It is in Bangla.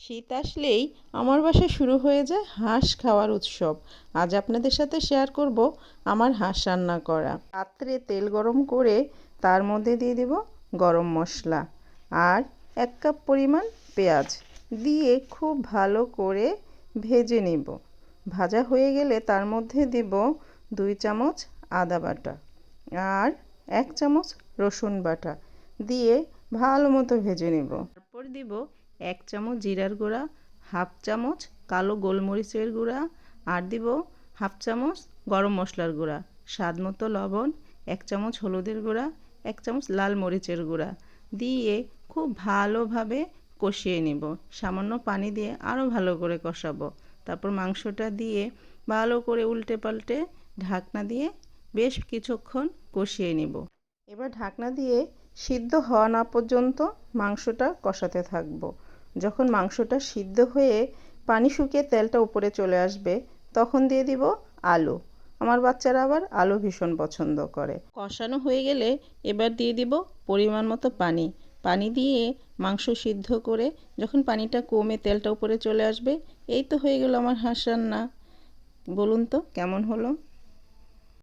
শীত আসলেই আমার বাসায় শুরু হয়ে যায় হাঁস খাওয়ার উৎসব। আজ আপনাদের সাথে শেয়ার করব আমার হাঁস রান্না করা। পাত্রে তেল গরম করে তার মধ্যে দিয়ে দেব গরম মশলা আর 1 কাপ পরিমাণ পেঁয়াজ দিয়ে খুব ভালো করে ভেজে নেব। ভাজা হয়ে গেলে তার মধ্যে দেব 2 চামচ আদা বাটা আর 1 চামচ রসুন বাটা দিয়ে ভালো মতো ভেজে নেব। তারপর দিব 1 চামচ জিরার গুঁড়া, হাফ চামচ কালো গোলমরিচের গুঁড়া আর দিব হাফ চামচ গরম মশলার গুঁড়া, স্বাদ মতো লবণ, 1 চামচ হলুদের গুঁড়া, 1 চামচ লাল মরিচের গুঁড়া দিয়ে খুব ভালোভাবে কষিয়ে নেব। সামান্য পানি দিয়ে আরও ভালো করে কষাবো। তারপর মাংসটা দিয়ে ভালো করে উল্টে পাল্টে ঢাকনা দিয়ে বেশ কিছুক্ষণ কষিয়ে নেব। এবার ঢাকনা দিয়ে সিদ্ধ হওয়া না পর্যন্ত মাংসটা কষাতে থাকবো। যখন মাংসটা সিদ্ধ হয়ে পানি শুকিয়ে তেলটা উপরে চলে আসবে তখন দিয়ে দিব আলু। আমার বাচ্চারা আবার আলু ভীষণ পছন্দ করে। কষানো হয়ে গেলে এবার দিয়ে দিব পরিমাণ মতো পানি। পানি দিয়ে মাংস সিদ্ধ করে যখন পানিটা কমে তেলটা উপরে চলে আসবে, এই তো হয়ে গেল আমার হাঁস রান্না। বলুন তো কেমন হলো?